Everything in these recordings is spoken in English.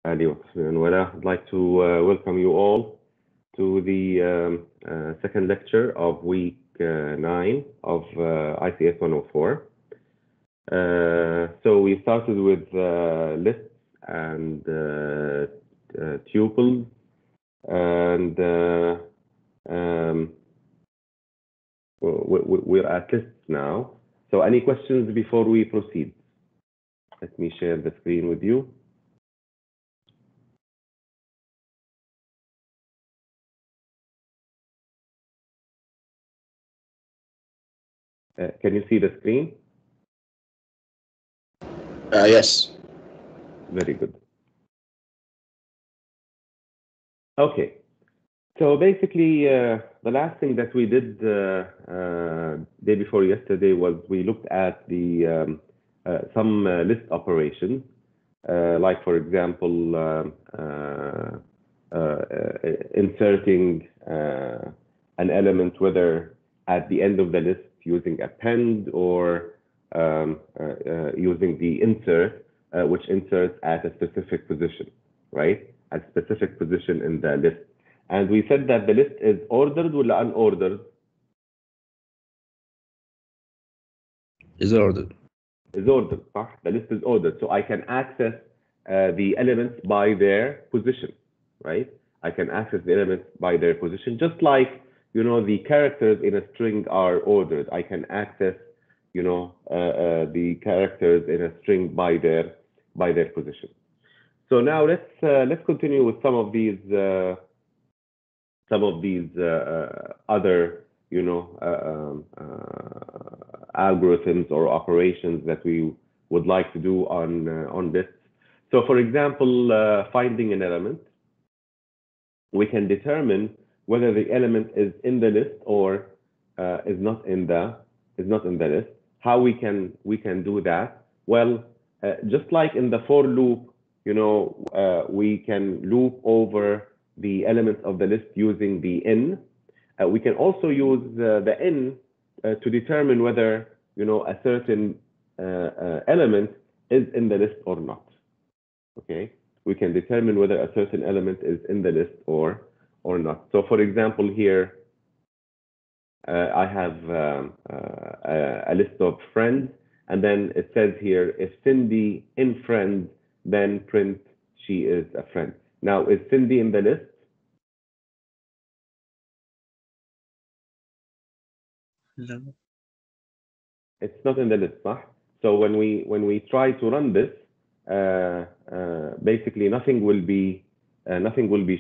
Adios. And well, I'd like to welcome you all to the second lecture of week 9 of ICS 104. So we started with lists and tuples, and we're at lists now. So any questions before we proceed? Let me share the screen with you. Can you see the screen? Yes. Very good. Okay. So basically, the last thing that we did day before yesterday was we looked at the some list operations, like for example, inserting an element, whether at the end of the list using append or using the insert, which inserts at a specific position, right? At a specific position in the list. And we said that the list is ordered or unordered? Is ordered. Is ordered. The list is ordered. So I can access the elements by their position, right? I can access the elements by their position, just like, you know, the characters in a string are ordered. I can access, you know, the characters in a string by their position. So now let's continue with some of these other, you know, algorithms or operations that we would like to do on lists. So, for example, finding an element, we can determine whether the element is in the list or is not in the list. How we can do that? Well, just like in the for loop, you know, we can loop over the elements of the list using the in. We can also use the in to determine whether, you know, a certain element is in the list or not. Okay, we can determine whether a certain element is in the list or not. So, for example, here I have a list of friends, and then it says here, if Cindy in friends, then print she is a friend. Now, is Cindy in the list? No. It's not in the list, huh? So when we try to run this, basically nothing will be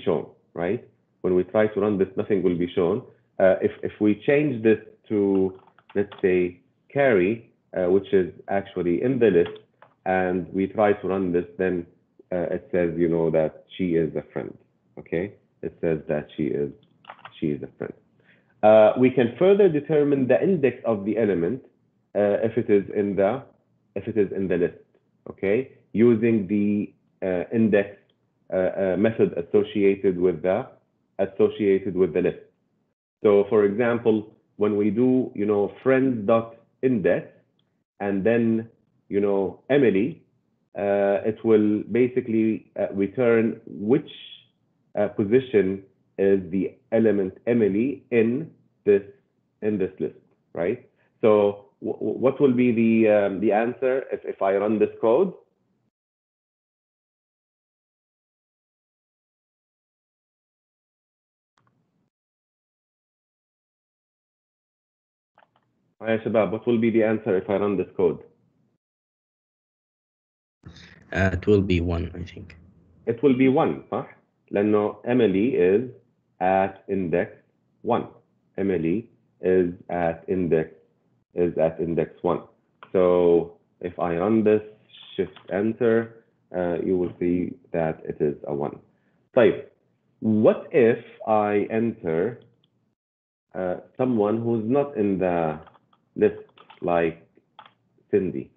shown, right? When we try to run this, nothing will be shown. If we change this to, let's say, Carrie, which is actually in the list, and we try to run this, then it says, you know, that she is a friend. Okay, it says that she is a friend. We can further determine the index of the element if it is in the list. Okay, using the index method associated with the list. So, for example, when we do, you know, friends.index and then, you know, Emily, it will basically return which position is the element Emily in this list, right? So what will be the answer if I run this code? Hi, Shabab, what will be the answer if I run this code? It will be 1, I think. It will be 1, صح? لأنه Emily is at index 1. Emily is at index 1. So if I run this, shift enter, you will see that it is a 1. طيب, what if I enter someone who's not in the list, like Cindy?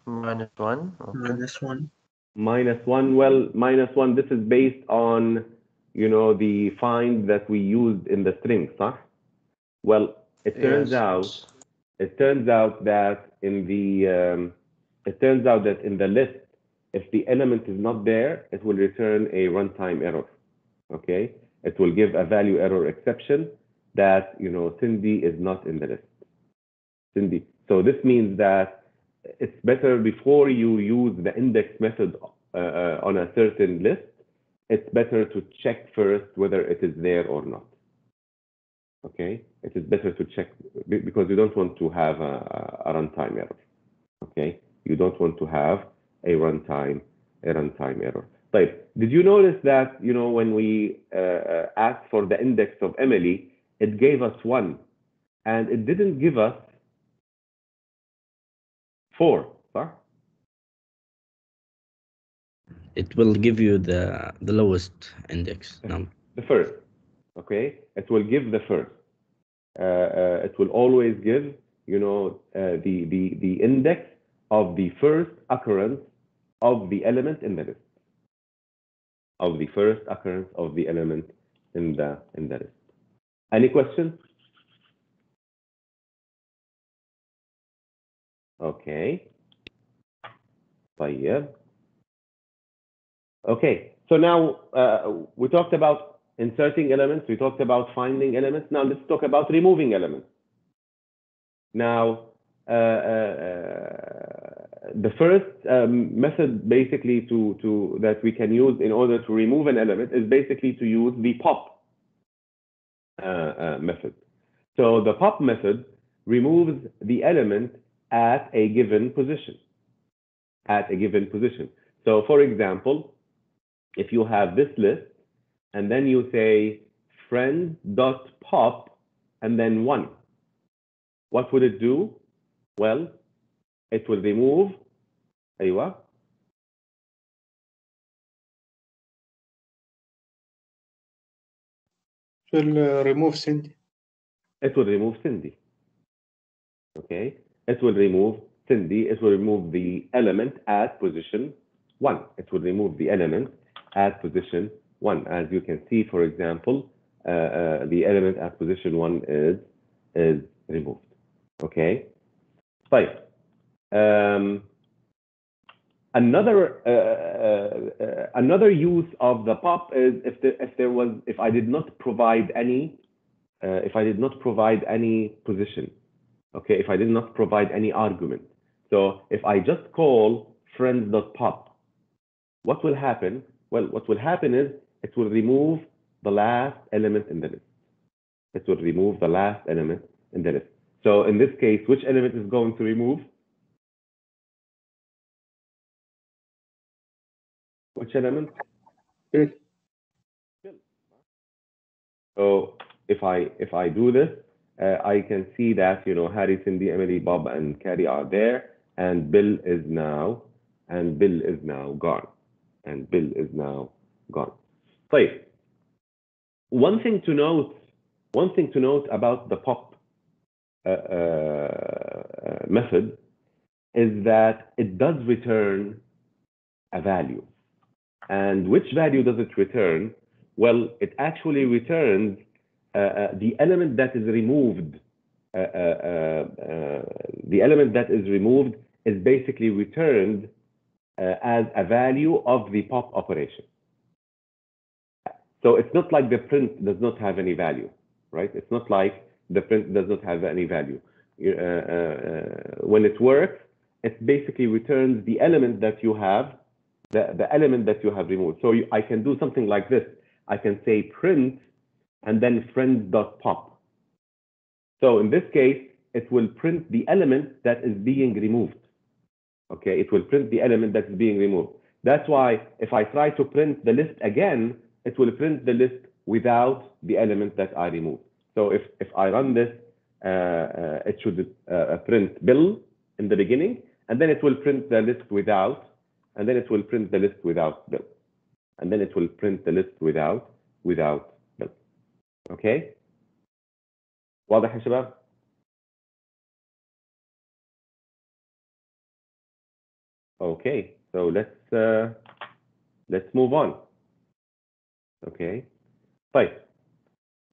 -1. Okay. -1. -1. Well, -1. This is based on, you know, the find that we used in the string, صح? Well, it turns Yes. out it turns out that in the list, if the element is not there, it will return a runtime error. Okay, it will give a value error exception that Cindy is not in the list. Cindy. So this means that it's better before you use the index method on a certain list, it's better to check first whether it is there or not. Okay, it is better to check because you don't want to have a runtime error. Okay, you don't want to have a runtime error. Right. Did you notice that when we asked for the index of Emily, it gave us 1, and it didn't give us 4, صح? It will give you the lowest index number. The first. Okay, it will give the first. It will always give the index of the first occurrence of the element in the list. Of the first occurrence of the element in the list. Any questions? Okay. طيب. Okay. So now we talked about inserting elements. We talked about finding elements. Now let's talk about removing elements. Now the first method basically that we can use in order to remove an element is basically to use the pop method. So the pop method removes the element at a given position. So for example, if you have this list and then you say friend.pop and then 1, what would it do? Well, it will remove أيوة. It will remove Cindy. It will remove Cindy. Okay. It will remove Cindy. It will remove the element at position 1. It will remove the element at position 1. As you can see, for example, the element at position 1 is removed. Okay. طيب. Another use of the pop is if I did not provide any position. Okay, if I did not provide any argument. So if I just call friends.pop, what will happen? Well, what will happen is it will remove the last element in the list. It will remove the last element in the list. So in this case, which element is going to remove? Which element? Bill. So if I do this, I can see that Harry, Cindy, Emily, Bob, and Carrie are there, and Bill is now gone, طيب. One thing to note about the pop method is that it does return a value. And which value does it return? Well, it actually returns the element that is removed. The element that is removed is basically returned as a value of the pop operation. So it's not like the print does not have any value, right? It's not like the print does not have any value. When it works, it basically returns the element that you have, the element that you have removed. So I can do something like this. I can say print and then friends.pop. So in this case, it will print the element that is being removed. Okay, it will print the element that is being removed. That's why if I try to print the list again, it will print the list without the element that I removed. So if I run this, it should print Bill in the beginning, and then it will print the list without, and then it will print the list without Bill, and then it will print the list without Bill. Okay? واضح يا شباب؟ Okay, so let's move on. Okay, right.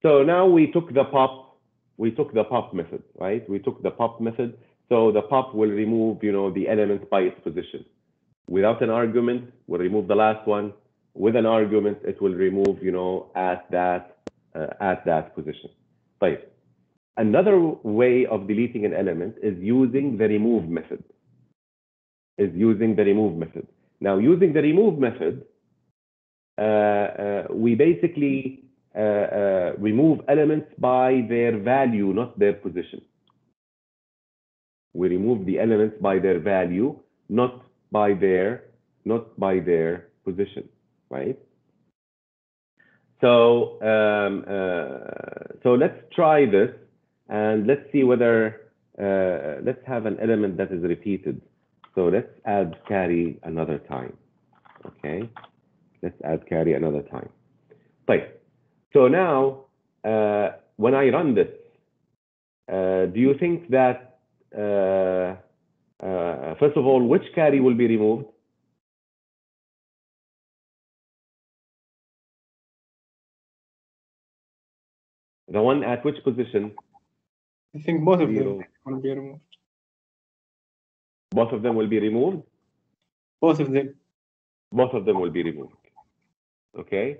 So now we took the pop we took the pop method, right? We took the pop method. So the pop will remove, the element by its position. Without an argument, we'll remove the last one. With an argument, it will remove, at that position. Right. Another way of deleting an element is using the remove method. Now, using the remove method, we basically remove elements by their value, not their position. We remove the elements by their value, not by their position, right? So let's try this, and let's see whether let's have an element that is repeated. So let's add carry another time. Okay, let's add carry another time. Right. So now, when I run this, do you think that first of all, which carry will be removed? The one at which position? I think both of them Zero. will be removed. Both of them will be removed? Both of them. Both of them will be removed. Okay.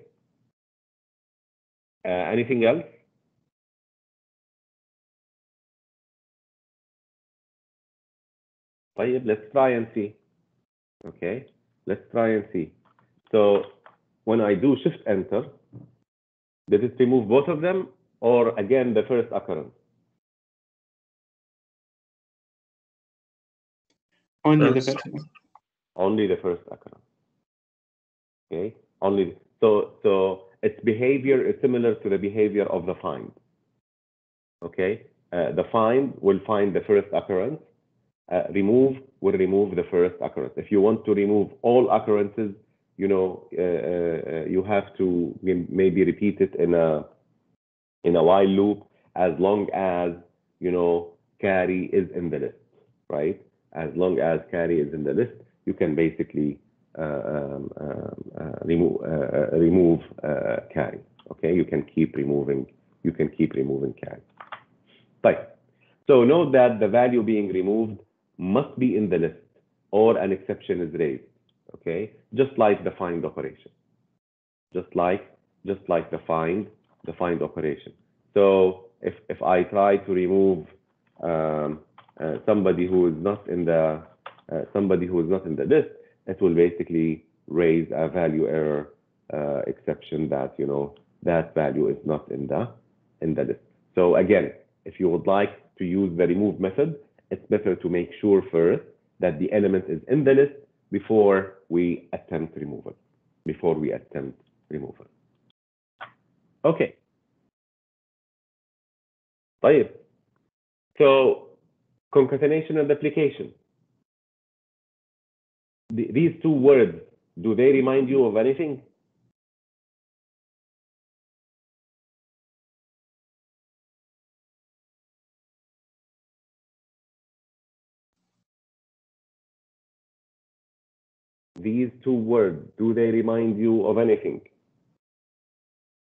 Anything else? Let's try and see. Okay, let's try and see. So when I do shift enter, does it remove both of them, or again the first occurrence? Only the first one. Only the first occurrence. Okay, only. So its behavior is similar to the behavior of the find. Okay, the find will find the first occurrence. Remove will remove the first occurrence. If you want to remove all occurrences, you have to maybe repeat it in a while loop, as long as carry is in the list, right? As long as carry is in the list, you can basically remove carry. Okay, you can keep removing carry. Right. So note that the value being removed must be in the list, or an exception is raised. Okay, just like the find operation. Just like the find operation. So if I try to remove somebody who is not in the list, it will basically raise a value error exception that that value is not in the list. So again, if you would like to use the remove method, it's better to make sure first that the element is in the list before we attempt removal. Okay. طيب. So concatenation and duplication. These two words, do they remind you of anything? These two words, do they remind you of anything?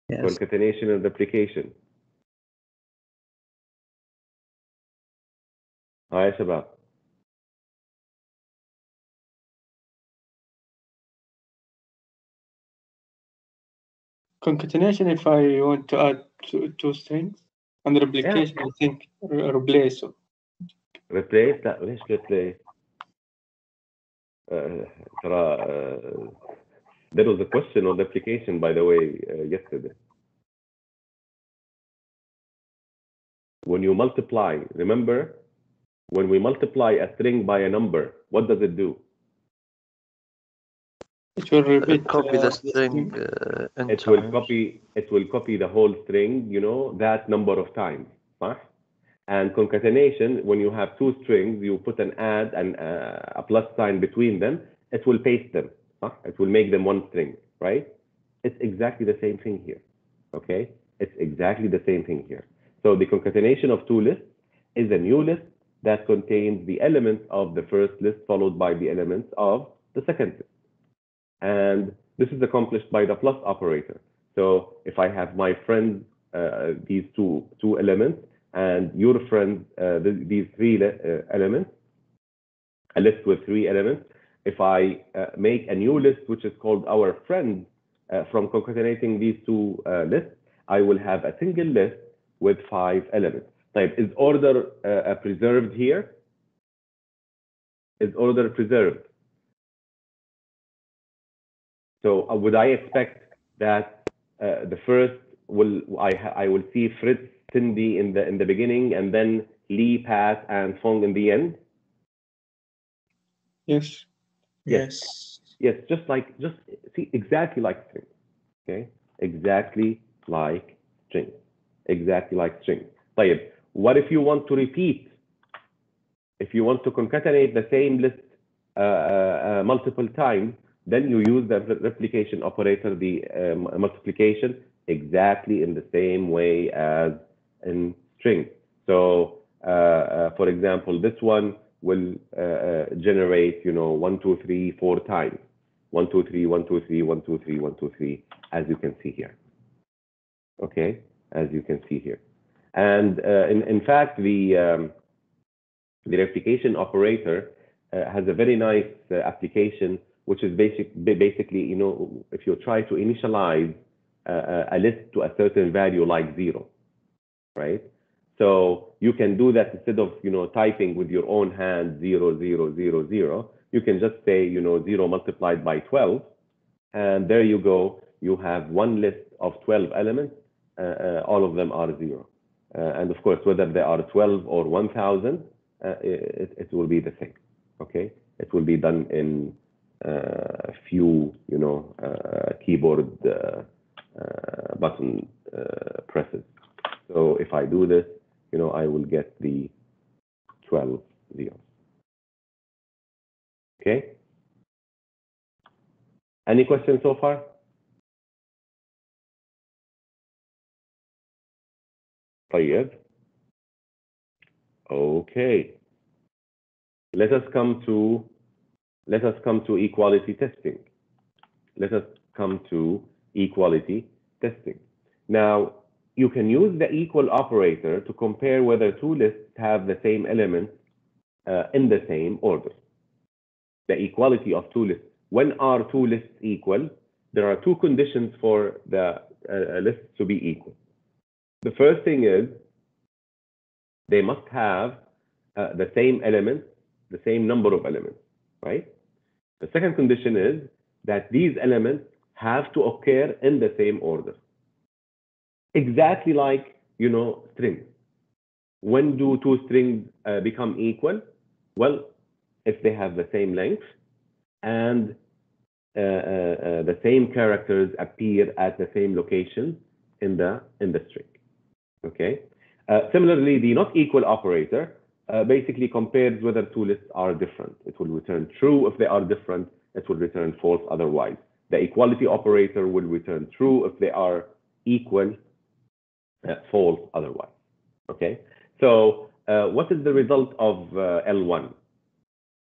Yes. Concatenation and duplication. Hi, Shabab. Concatenation if I want to add two strings, and replication I think replace. Replace? لا ليش replace? ترى there was a question on the application, by the way, yesterday. When you multiply, remember, when we multiply a string by a number, what does it do? It will repeat. Copy the string. It will copy the whole string, that number of times. Right? And concatenation, when you have two strings, you put an add and a plus sign between them, it will paste them. Right? It will make them one string, right? It's exactly the same thing here. Okay? It's exactly the same thing here. So the concatenation of two lists is a new list that contains the elements of the first list followed by the elements of the second list. And this is accomplished by the plus operator. So if I have my friends, these two elements, and your friend, these three elements, a list with 3 elements. If I make a new list, which is called our friend, from concatenating these 2 lists, I will have a single list with 5 elements. Type, is order preserved here? Is order preserved? So would I expect that the first I will see Fritz, Cindy in the beginning, and then Lee, Pat, and Fong in the end? Yes. Yes. Yes, just see, exactly like string. Okay, exactly like string. Exactly like string. طيب, what if you want to repeat? If you want to concatenate the same list multiple times, then you use the replication operator, the multiplication, exactly in the same way as in string. So, for example, this one will generate, 1, 2, 3, 4 times. 1, 2, 3, 1, 2, 3, 1, 2, 3, 1, 2, 3, as you can see here. Okay, as you can see here. And in fact, the replication operator has a very nice application, which is basically, if you try to initialize a list to a certain value like 0, right? So you can do that instead of, typing with your own hand 0, 0, 0, 0. You can just say, 0 multiplied by 12, and there you go. You have one list of 12 elements. All of them are 0. And of course, whether they are 12 or 1,000, it will be the same. Okay, it will be done in a few, keyboard button presses. So if I do this, I will get the 12 zeros. Okay. Any questions so far? طيب. Okay. Let us come to equality testing. Let us come to equality testing. Now, you can use the equal operator to compare whether 2 lists have the same elements in the same order. The equality of 2 lists. When are 2 lists equal? There are 2 conditions for the lists to be equal. The first thing is they must have the same elements, the same number of elements, right? The second condition is that these elements have to occur in the same order. Exactly like, strings. When do 2 strings become equal? Well, if they have the same length and the same characters appear at the same location in the string. Okay. Similarly, the not equal operator basically compares whether 2 lists are different. It will return true if they are different. It will return false otherwise. The equality operator will return true if they are equal, false otherwise. Okay. So what is the result of L1?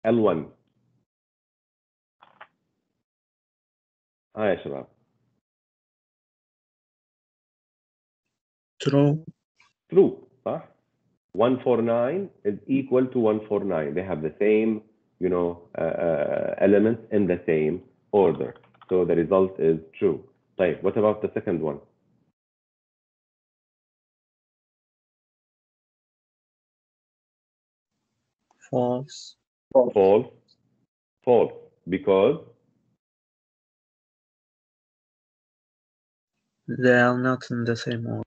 L1. يا شباب. True. True. 149 is equal to 149. They have the same, elements in the same order. So the result is true. طيب, what about the second one? False. False. False. Because They are not in the same order.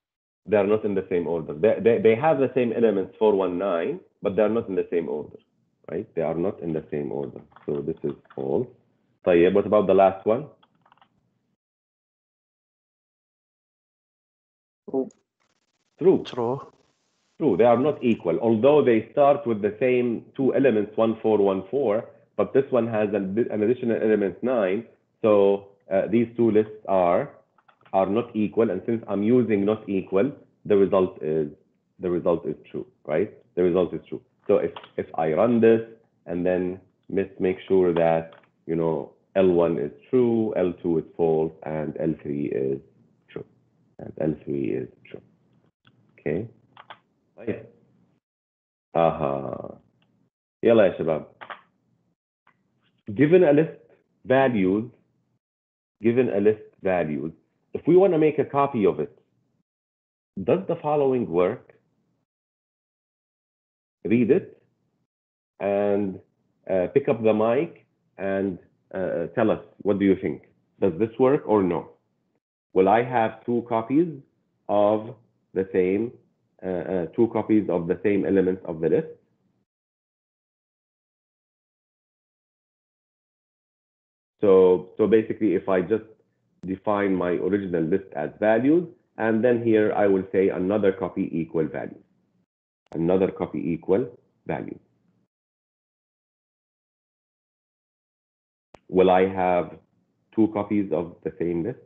they are not in the same order. They have the same elements 419, but they are not in the same order, right? They are not in the same order. So this is false. طيب, what about the last one? True. True. True. They are not equal, although they start with the same 2 elements, 1, 4, 1, 4, but this one has an additional element 9. So these 2 lists are not equal, and since I'm using not equal, the result is true, right? The result is true. So if I run this and then make sure that L1 is true, L2 is false, and L3 is true, and L3 is true. Okay. طيب يلا يا شباب. Given a list values, if we want to make a copy of it, does the following work? Read it and pick up the mic and tell us, what do you think? Does this work or no? Will I have two copies of the same elements of the list? So basically, if I just define my original list as values, and then here I will say another copy equal values. Another copy equal values. Will I have two copies of the same list?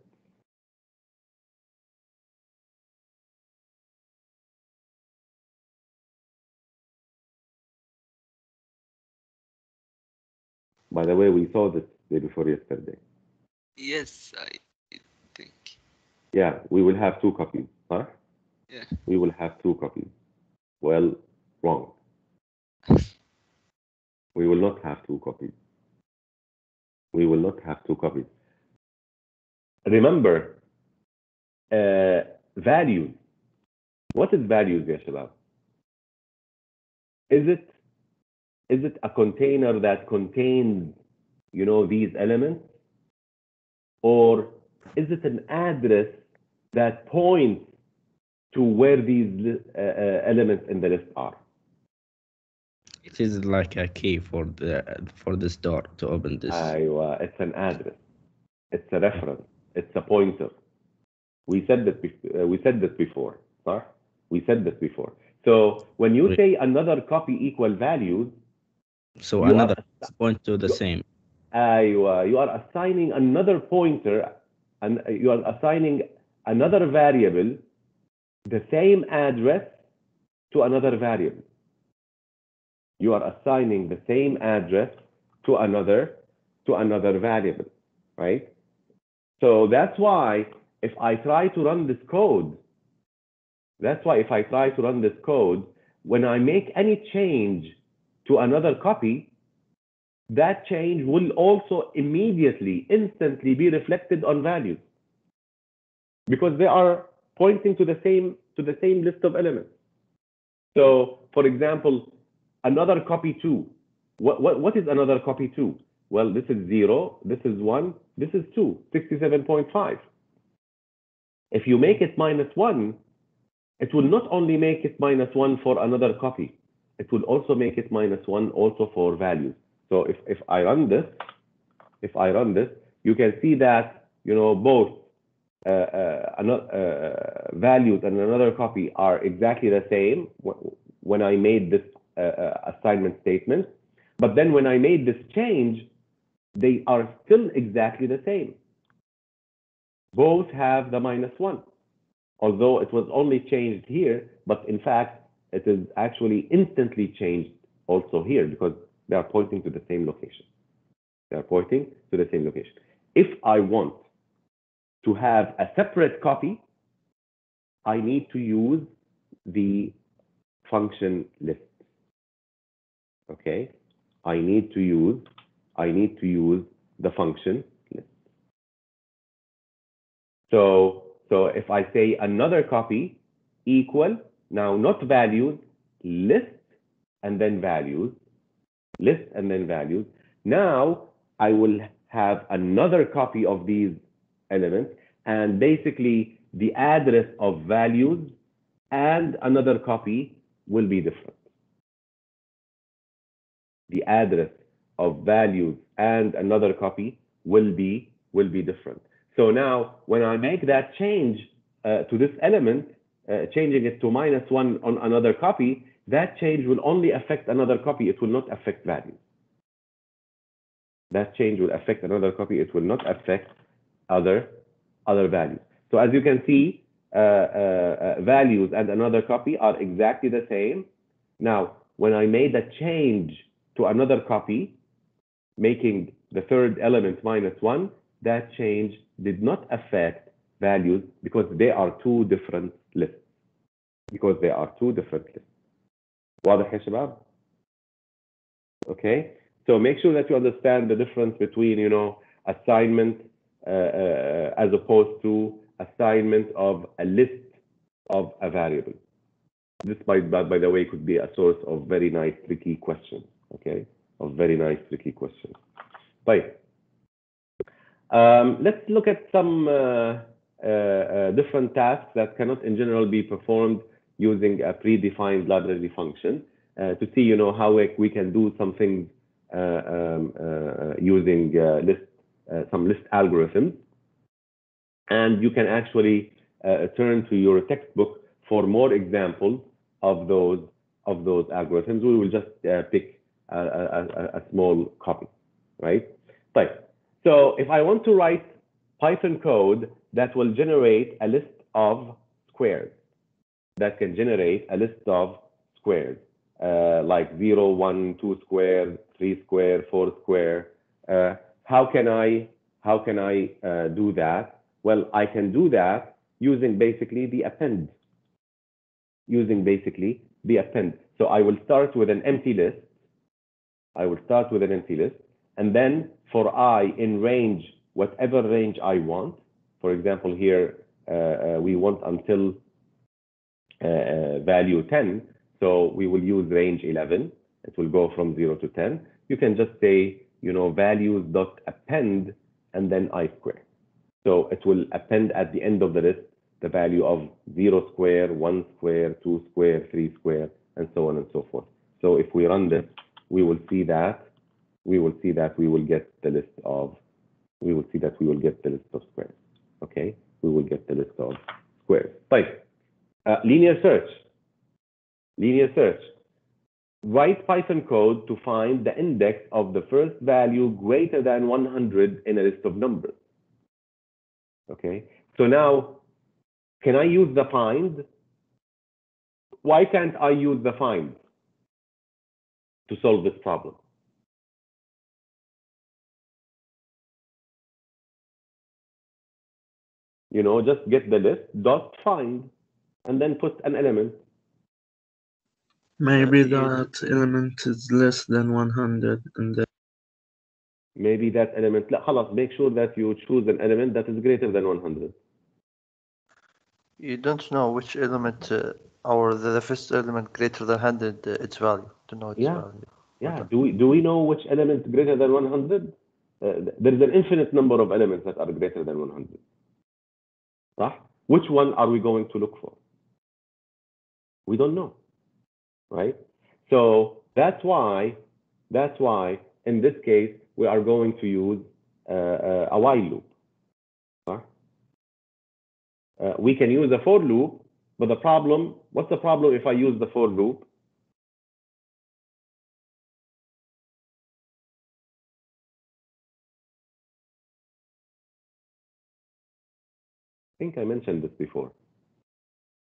By the way, we saw this day before yesterday. Yes, I think. Yeah, we will have two copies, huh? Yeah. We will have two copies. Well, wrong. We will not have two copies. We will not have two copies. Remember, values. What is values, ya shabab? Is it a container that contains, these elements? Or is it an address that points to where these elements in the list are? It is like a key for this door to open this. It's an address. It's a reference. It's a pointer. We said this before. Huh? We said this before. So when you say another copy equal values, so another point to the same. You are assigning another pointer, and you are assigning another variable the same address to another variable. You are assigning the same address to another variable, right? So that's why if I try to run this code, when I make any change to another copy, that change will also instantly be reflected on values, because they are pointing to the same list of elements. So, for example, another copy 2. What is another copy 2? Well, this is 0, this is 1, this is 2, 67.5. If you make it -1, it will not only make it -1 for another copy, it will also make it -1 also for values. So if I run this, you can see that both values and another copy are exactly the same when I made this assignment statement, but then when I made this change, they are still exactly the same. Both have the -1, although it was only changed here, but in fact it is actually instantly changed also here, because they are pointing to the same location. If I want to have a separate copy, I need to use the function list. Okay, I need to use the function list. So if I say another copy equal, now not values, list and then values, now I will have another copy of these elements, and basically the address of values and another copy will be different. The address of values and another copy will be different. So now when I make that change to this element, changing it to -1 on another copy, that change will only affect another copy. It will not affect values. That change will affect another copy. It will not affect other values. So as you can see, values and another copy are exactly the same. Now, when I made a change to another copy, making the third element -1, that change did not affect values because they are two different lists. because they are two different lists. واضح يا شباب؟ Okay, so make sure that you understand the difference between, you know, assignment as opposed to assignment of a list of a variable. This might, by the way, could be a source of very nice tricky questions. Okay, of very nice tricky questions. طيب. Let's look at some different tasks that cannot in general be performed using a predefined library function to see, you know, how we can do some things using some list algorithms. And you can actually turn to your textbook for more examples of those algorithms. We will just pick a small copy, right? طيب. So if I want to write Python code that will generate a list of squares, that can generate a list of squares, like 0, 1, 2 square, 3 square, 4 square, how can I do that? Well, I can do that using basically the append. So I will start with an empty list. And then for I in range, whatever range I want. For example, here we want until value 10. So we will use range 11. It will go from 0 to 10. You can just say, you know, values dot append and then I square. So it will append at the end of the list the value of 0 square, 1 square, 2 square, 3 square, and so on and so forth. So if we run this, we will see that we will get the list of squares. Okay, we will get the list of squares. طيب. Linear search. Write Python code to find the index of the first value greater than 100 in a list of numbers. Okay, so now, can I use the find? Why can't I use the find to solve this problem? You know, just get the list dot find and then put an element. Maybe that element is less than 100 and then Maybe that element, لا خلاص, make sure that you choose an element that is greater than 100. You don't know which element or the first element greater than 100 its value to know its value. Yeah. Do we know which element is greater than 100? There is an infinite number of elements that are greater than 100. Right? Which one are we going to look for? We don't know, right? So that's why in this case we are going to use a while loop. Right? We can use a for loop, but what's the problem if I use the for loop? I think I mentioned this before.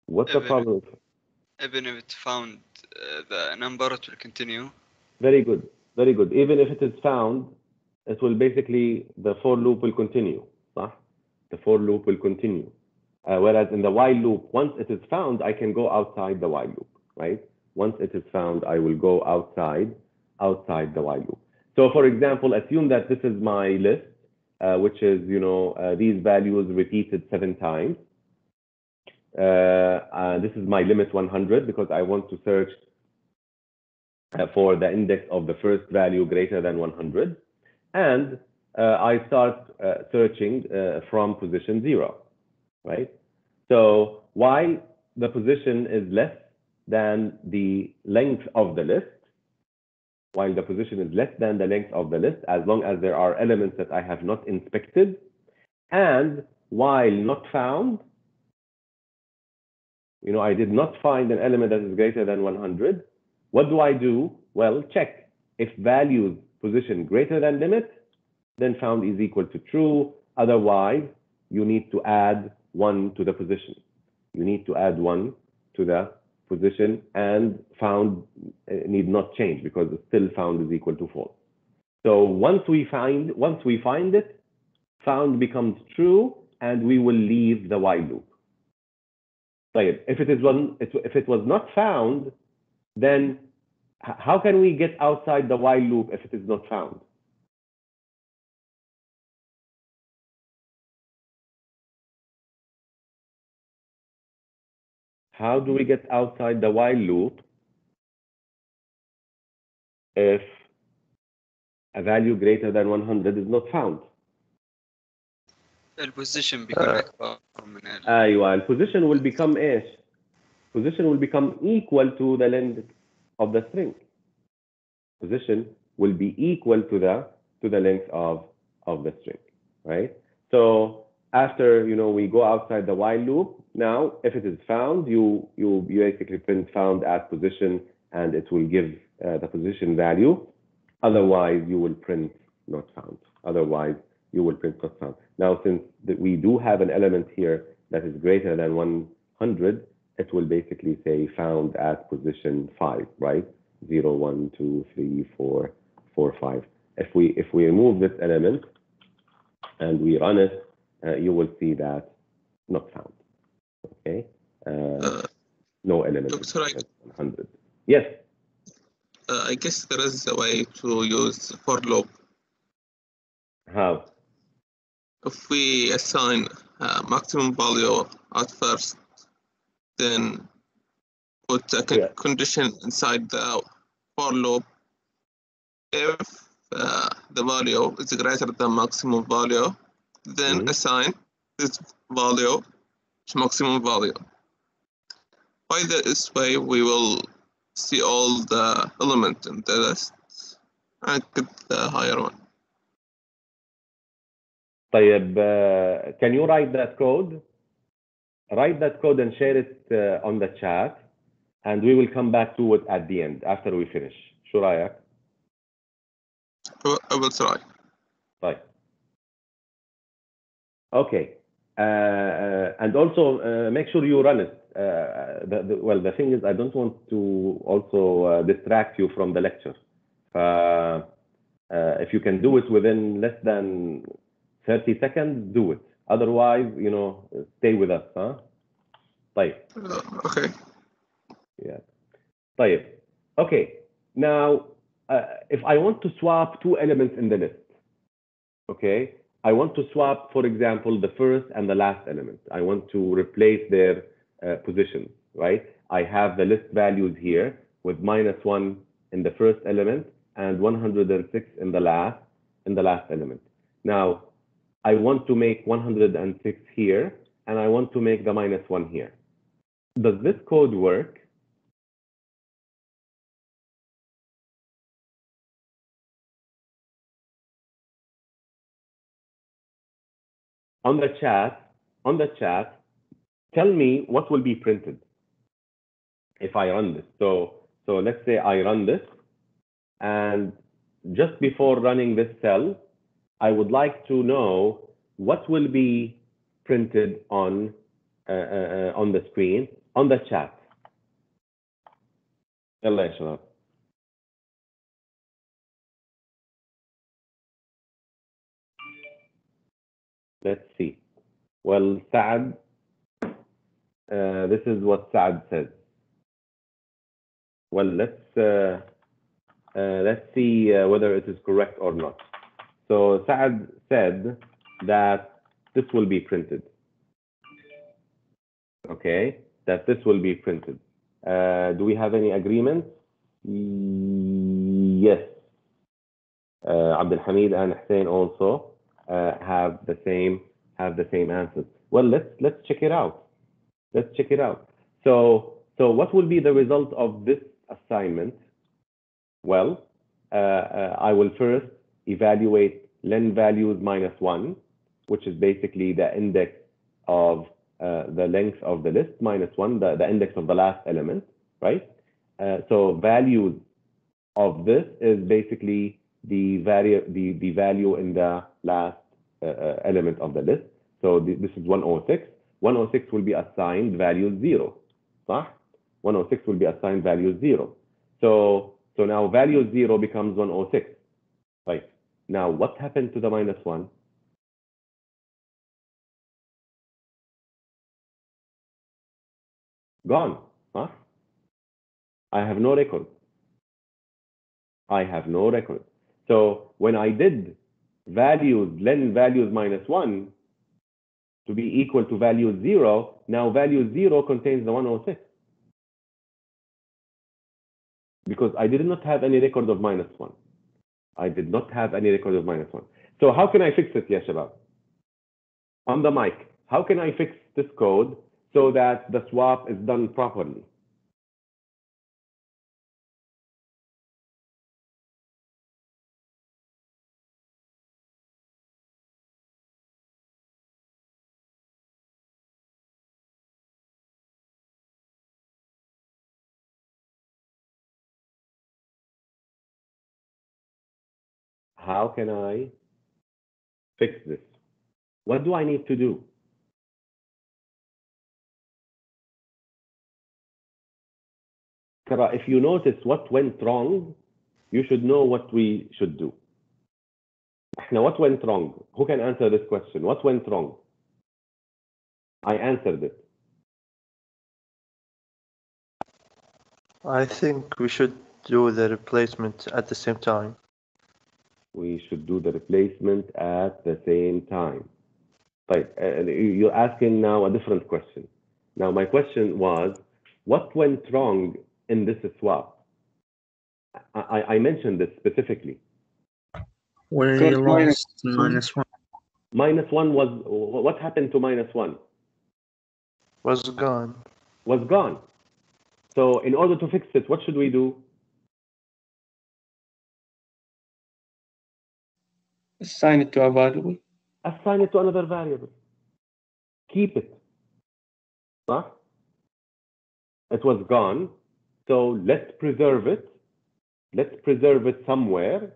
What's the problem? Even if it found the number, it will continue. Very good. Even if it is found, it will basically, the for loop will continue. Right? The for loop will continue. Whereas in the while loop, once it is found, I can go outside the while loop, right? Once it is found, I will go outside the while loop. So for example, assume that this is my list, which is, you know, these values repeated 7 times. This is my limit 100 because I want to search for the index of the first value greater than 100. And I start searching from position 0. Right? So while the position is less than the length of the list, as long as there are elements that I have not inspected, and while not found, you know, I did not find an element that is greater than 100, what do I do? Well, check. If values position greater than limit, then found is equal to true. Otherwise, you need to add 1 to the position. And found need not change because still found is equal to false. So once we find it, found becomes true, and we will leave the while loop. طيب, if it was not found, then how can we get outside the while loop if it is not found? How do we get outside the while loop if a value greater than 100 is not found? البوزيشن بيكون أكبر من أيوة, الposition will become إيش؟ Position will become equal to the length of the string. Position will be equal to the length of the string, right? So after we go outside the while loop, now if it is found, you basically print found at position, and it will give the position value. Otherwise, you will print not found. Otherwise, you will print not found. Now, since we do have an element here that is greater than 100, it will basically say found at position 5, right? 0, 1, 2, 3, 4, 4, 5. If we remove this element and we run it, you will see that not found. Okay, no element Looks like 100. Yes. I guess there is a way to use for loop. How? If we assign maximum value at first, then put a condition inside the for loop. If the value is greater than maximum value, then assign this value to maximum value. By this way, we will see all the elements in the list and get the higher one. طيب, can you write that code? Write that code and share it on the chat, and we will come back to it at the end after we finish. شو رأيك? I will try. طيب. Okay. And also make sure you run it. Well, the thing is, I don't want to also distract you from the lecture. If you can do it within less than 30 seconds, do it. Otherwise, stay with us, huh? طيب. Okay. Yeah. طيب. Okay. Now, if I want to swap two elements in the list, okay, I want to swap, for example, the first and the last element. I want to replace their position, right? I have the list values here with -1 in the first element and 106 in the last element. Now, I want to make 106 here, and I want to make the -1 here. Does this code work? On the chat, tell me what will be printed if I run this. So let's say I run this, and just before running this cell, I would like to know what will be printed on the screen, on the chat. يلا يا شباب. Let's see. Well, Saad, this is what Saad says. Well, let's see whether it is correct or not. So Saad said that this will be printed. Okay, that this will be printed. Do we have any agreement? Yes. Abdul Hamid and Hussein also have the same answers. Well, let's check it out. Let's check it out. So what will be the result of this assignment? Well, I will first evaluate len values -1, which is basically the index of the length of the list, -1, the index of the last element, right? So values of this is basically the value in the last element of the list. So this is 106. 106 will be assigned value 0. صح? 106 will be assigned value 0. So now value 0 becomes 106. Right. Now what happened to the -1? Gone. Huh? I have no record. I have no record. So when I did values, len values minus 1 to be equal to value 0, now value 0 contains the 106. Because I did not have any record of minus 1. I did not have any record of minus 1. So how can I fix it, ya shabab? On the mic, how can I fix this code so that the swap is done properly? How can I fix this? What do I need to do? If you notice what went wrong, you should know what we should do. Now, what went wrong? Who can answer this question? What went wrong? I answered it. I think we should do the replacement at the same time. We should do the replacement at the same time. Right. You're asking now a different question. Now, my question was, what went wrong in this swap? I mentioned this specifically. Where Got you minus lost minus 1. Minus 1 was, what happened to minus 1? Was gone. Was gone. So in order to fix it, what should we do? Assign it to a variable. Assign it to another variable. Keep it. Huh? It was gone. So let's preserve it. Let's preserve it somewhere.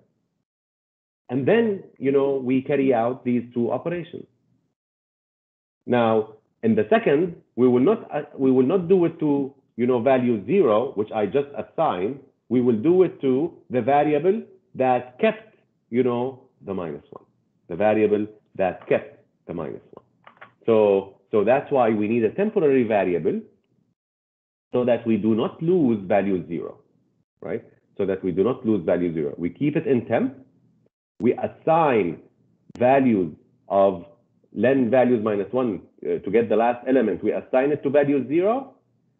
And then, we carry out these two operations. Now, in the second, we will not do it to, value 0, which I just assigned. We will do it to the variable that kept, the minus 1. The variable that kept the minus 1. So that's why we need a temporary variable so that we do not lose value 0, right? So that we do not lose value 0. We keep it in temp. We assign values of len values minus 1 to get the last element. We assign it to value 0.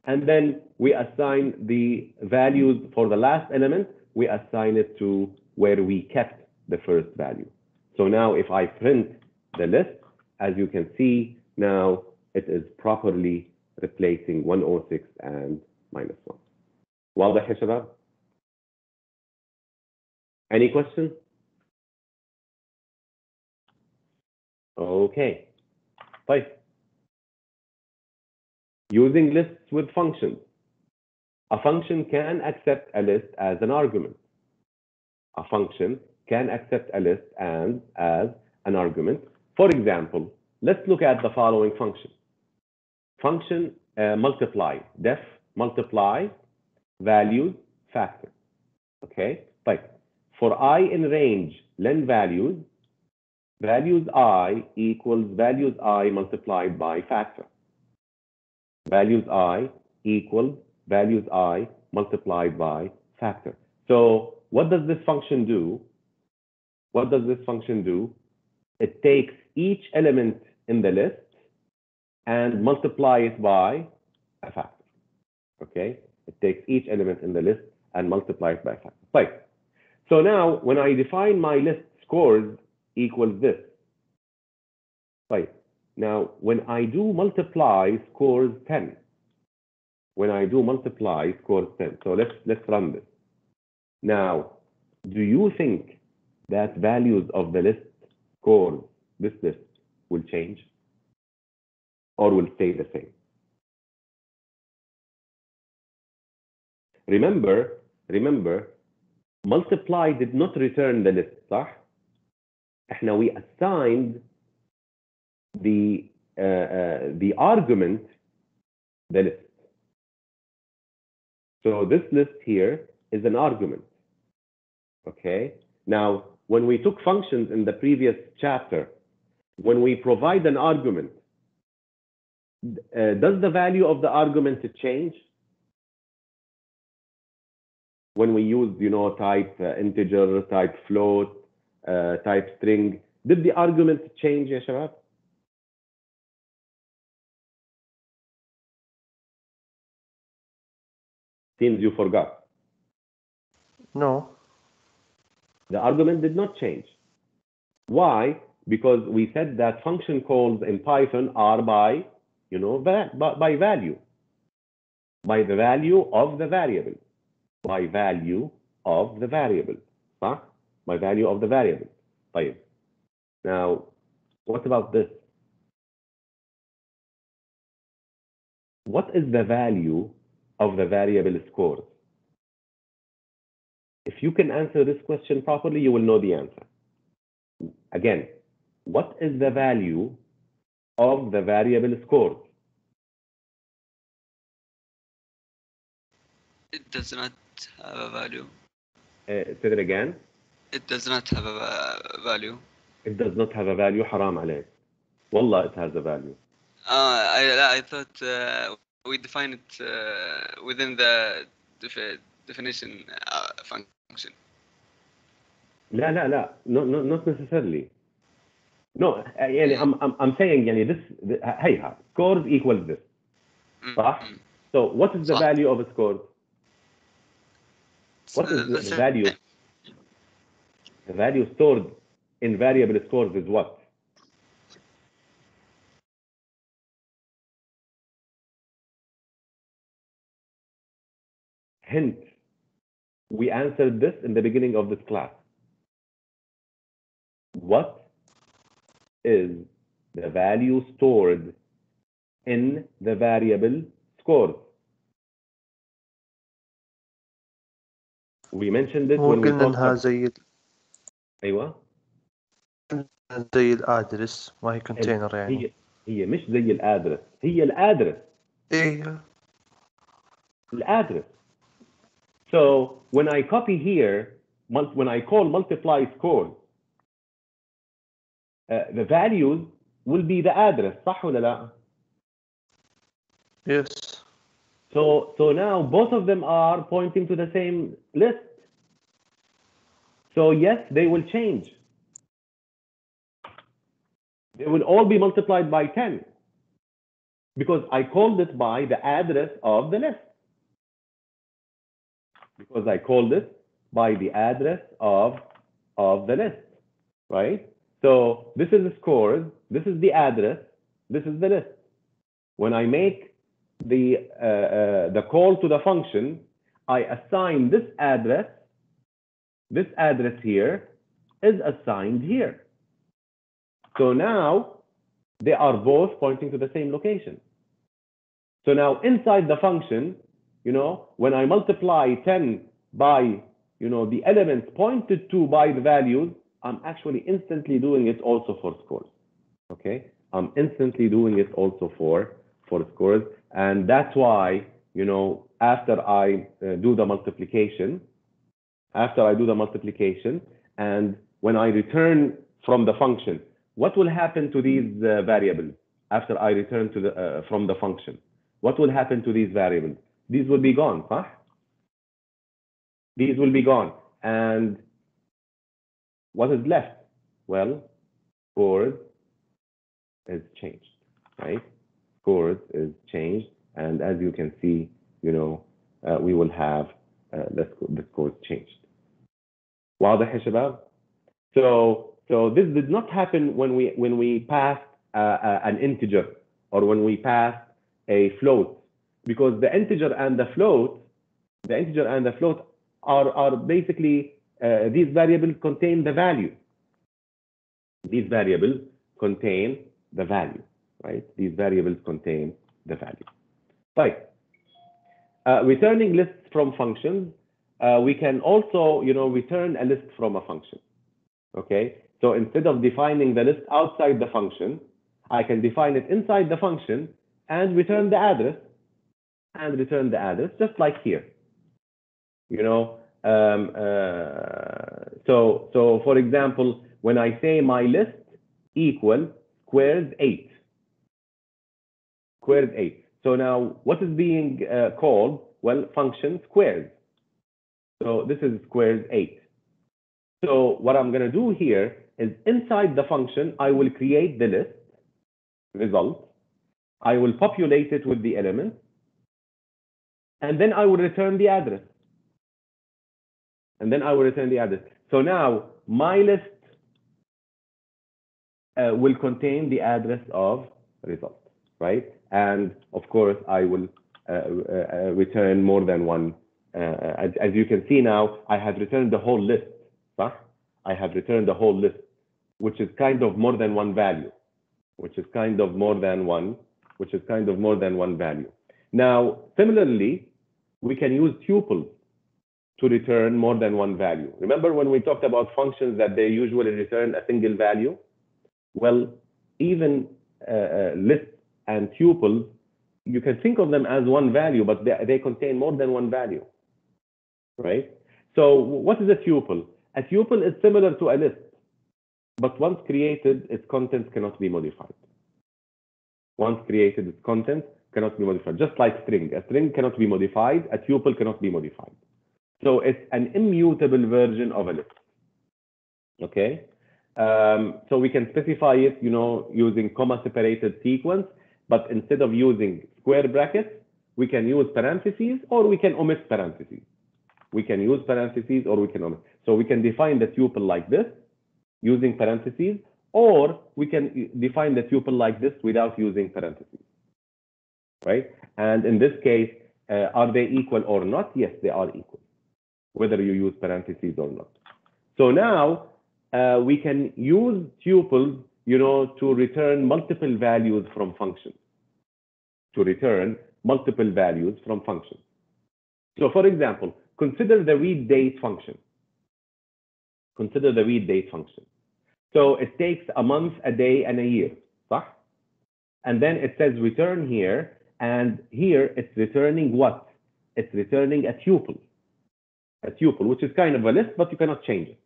And then we assign the values for the last element. We assign it to where we kept the first value. So now if I print the list, as you can see, now it is properly replacing 106 and minus 1. واضح يا شباب? Any questions? Okay. طيب. Using lists with functions. A function can accept a list as an argument. A function can accept a list as an argument. For example, let's look at the following function. Function multiply, def multiply, values, factor. Okay, طيب. For I in range, len values, values I equals values I multiplied by factor. Values I equals values I multiplied by factor. So what does this function do? What does this function do? It takes each element in the list and multiply it by a factor. Okay? It takes each element in the list and multiply it by a factor. Right. So now when I define my list scores equals this. Right. Now when I do multiply scores 10. When I do multiply scores 10. So let's run this. Now, do you think that values of the list scores, this list, will change or will stay the same? Remember, multiply did not return the list, صح? احنا we assigned the argument the list. So this list here is an argument. Okay. Now, when we took functions in the previous chapter, when we provide an argument, does the value of the argument change when we use, type integer, type float, type string? Did the argument change, يا شباب? Seems you forgot. No. The argument did not change. Why? Because we said that function calls in Python are by, by value. By the value of the variable. By value of the variable. Huh? By value of the variable. طيب. Now, what about this? What is the value of the variable scores? If you can answer this question properly, you will know the answer. Again, what is the value of the variable scores? It does not have a value. Say it again. It does not have a value. It does not have a value. حرام عليك. والله it has a value. I thought we define it within the definition function. لا لا لا. Not necessarily. No, يعني I'm saying يعني this هيها scores equals this. صح? So what is the صح. value of a score? What is the value? The value stored in variable scores is what? Hint. We answered this in the beginning of this class. What is the value stored in the variable scores? We mentioned it when we قلنا talked انها about... ايوه زي الادرس ما هي كونتينر يعني. هي مش زي الادرس، هي الادرس. ايه الادرس. So when I copy here, when I call multiply scores, the values will be the address. صح ولا لا? Yes. So now both of them are pointing to the same list. So yes, they will change. They will all be multiplied by 10 because I called it by the address of the list. Because I called it by the address of the list, right? So this is the scores, this is the address, this is the list. When I make the call to the function, I assign this address here is assigned here. So now they are both pointing to the same location. So now inside the function, when I multiply 10 by, the elements pointed to by the values, I'm actually instantly doing it also for scores. Okay, I'm instantly doing it also for scores, and that's why, after I do the multiplication, and when I return from the function, what will happen to these variables after I return to from the function? What will happen to these variables? These will be gone, huh? These will be gone. And what is left? Well, scores is changed, right? Scores is changed. And as you can see, we will have the scores changed. واضح يا شباب? So this did not happen when we passed an integer or when we passed a float, because the integer and the float are basically these variables contain the value. These variables contain the value, right? These variables contain the value. Right. Returning lists from functions, we can also, return a list from a function. Okay. So instead of defining the list outside the function, I can define it inside the function and return the address, just like here. So for example, when I say my list equals squares 8, squared 8. So now what is being called? Well, function squares. So this is squared 8. So what I'm going to do here is inside the function, I will create the list result. I will populate it with the elements, and then I will return the address. So now my list will contain the address of result, right? And of course, I will return more than one. As you can see now, I have returned the whole list. Huh? I have returned the whole list, which is kind of more than one value, which is kind of more than one value. Now, similarly, we can use tuples to return more than one value. Remember when we talked about functions that they usually return a single value? Well, even lists and tuples, you can think of them as one value, but they contain more than one value, right? So what is a tuple? A tuple is similar to a list, but once created, its contents cannot be modified. Once created, its contents cannot be modified. Just like string. A string cannot be modified. A tuple cannot be modified. So it's an immutable version of a list. Okay? So we can specify it, using comma-separated sequence, but instead of using square brackets, we can use parentheses, or we can omit parentheses. We can use parentheses, or we can omit. So we can define the tuple like this, using parentheses, or we can define the tuple like this without using parentheses, right? And in this case, are they equal or not? Yes, they are equal, whether you use parentheses or not. So now we can use tuples, to return multiple values from functions. So for example, consider the read date function. So it takes a month, a day, and a year, صح? And then it says return here, and here it's returning what? It's returning a tuple, which is kind of a list, but you cannot change it.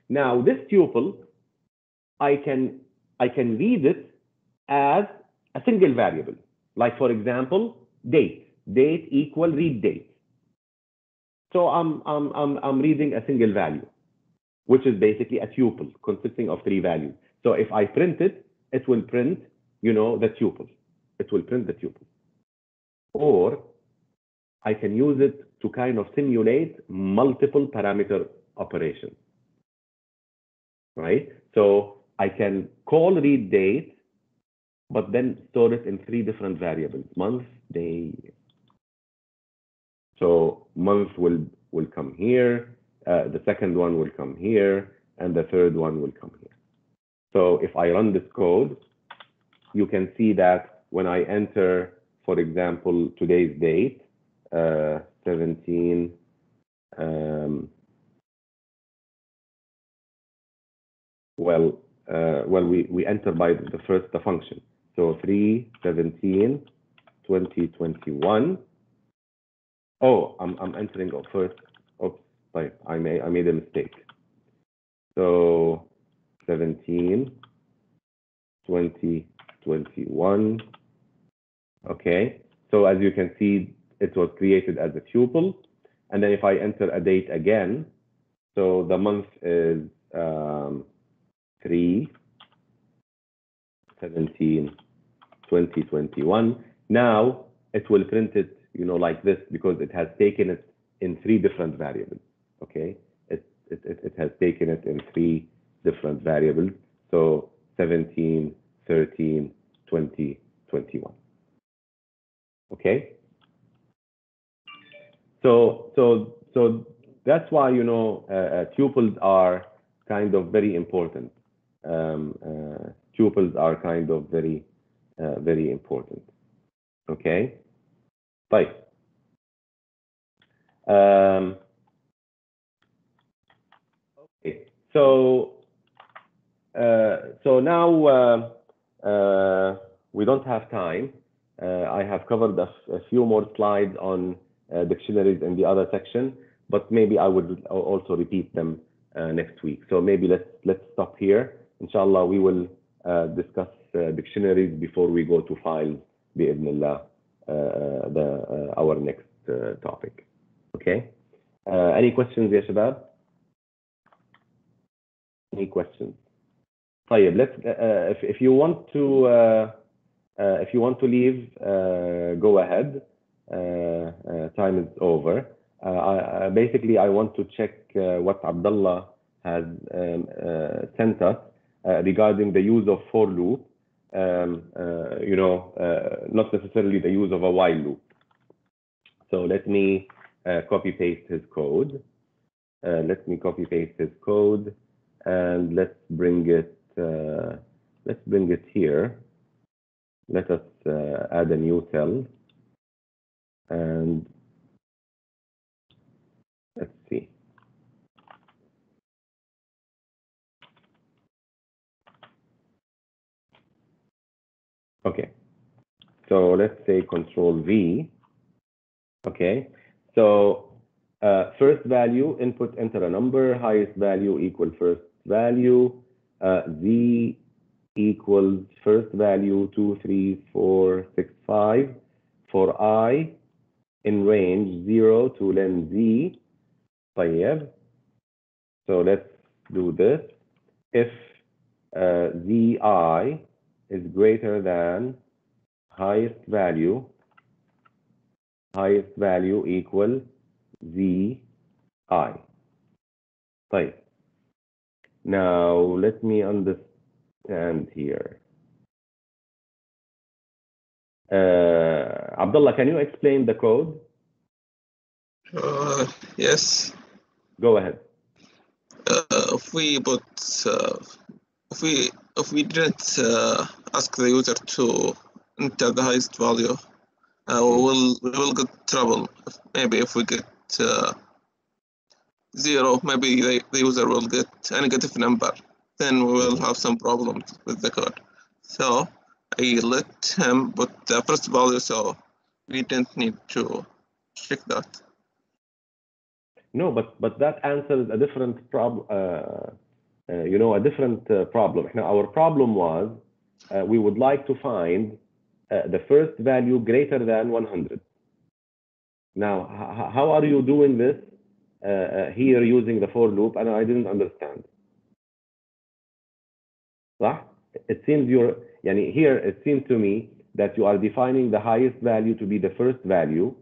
Now this tuple, I can read it as a single variable, like for example, date equal read date. So I'm reading a single value, which is basically a tuple consisting of 3 values. So if I print it, it will print, the tuple. Or I can use it to kind of simulate multiple parameter operations, right? So I can call read date, but then store it in 3 different variables: month, day. So month will come here. The second one will come here, and the third one will come here. So if I run this code, you can see that when I enter, for example, today's date, 17, we enter by the function. So 3/17/2021. Oh, I'm entering first. Oops, sorry, I made a mistake. So 17/2021. Okay. So as you can see, it was created as a tuple. And then if I enter a date again, so the month is 3/17/2021. Now it will print it, like this, because it has taken it in 3 different variables. Okay, it has taken it in 3 different variables. So 17, 13, 20, 21. Okay. So that's why tuples are kind of very important. Tuples are kind of very very important. Okay. Right. Okay. So now we don't have time. I have covered a few more slides on dictionaries in the other section, but maybe I would also repeat them next week. So maybe let's stop here. Inshallah, we will discuss dictionaries before we go to files بإذن الله our next topic. Okay. Any questions يا شباب? Any questions? طيب, let's if you want to leave, go ahead. Time is over. Basically, I want to check what Abdullah has sent us regarding the use of for loop. Not necessarily the use of a while loop. So let me copy paste his code. And let's bring it here. Let us add a new cell, and let's see. Okay, so let's say Control V. Okay, so first value, input, enter a number, highest value equal first value, Z equals first value 2, 3, 4, 6, 5 for I in range 0 to len Z. طيب. So let's do this. If Zi is greater than highest value equal Zi. طيب. Now let me understand here. Abdullah, can you explain the code? Yes. Go ahead. If we put if we didn't ask the user to enter the highest value, we will get trouble. Maybe if we get 0, maybe the user will get a negative number. Then we will have some problems with the code. So I let him put the first value, so we didn't need to check that. No, but that answers a different problem. A different problem. Now, our problem was we would like to find the first value greater than 100. Now, how are you doing this here using the for loop? And I didn't understand. صح? It seems here it seems to me that you are defining the highest value to be the first value,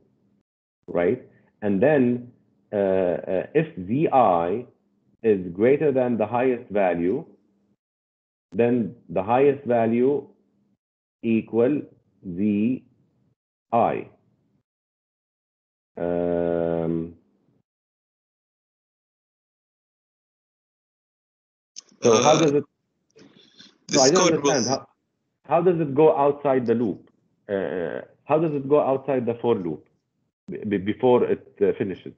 right? And then if Zi is greater than the highest value, then the highest value equal Zi. So how does it? So I don't understand. How does it go outside the loop? How does it go outside the for loop before it finishes?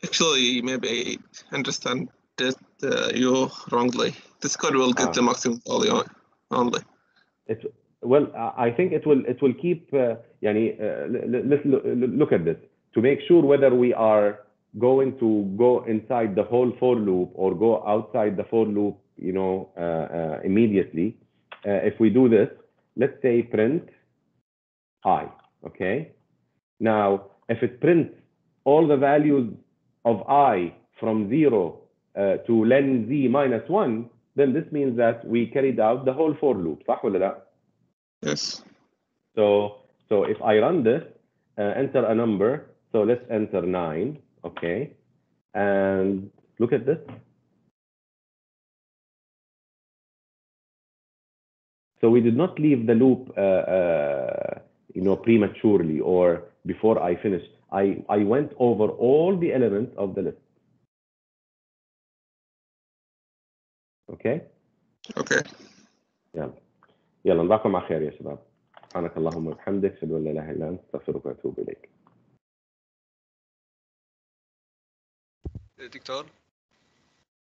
Actually, maybe I understand you wrongly. This code will get the maximum value only. Well, I think it will keep. Let's look at this to make sure whether we are going to go inside the whole for loop or go outside the for loop, immediately. If we do this, let's say print I. Okay. Now, if it prints all the values of I from 0 to len Z minus 1, then this means that we carried out the whole for loop. صح ولا لا? Yes. So if I run this, enter a number. So let's enter 9. Okay. And look at this. So we did not leave the loop, prematurely or before I finished. I went over all the elements of the list. Okay. Okay. يلا نراكم على خير يا شباب. سبحانك اللهم وبحمدك اشهد ان لا اله الا انت استغفرك واتوب اليك. دكتور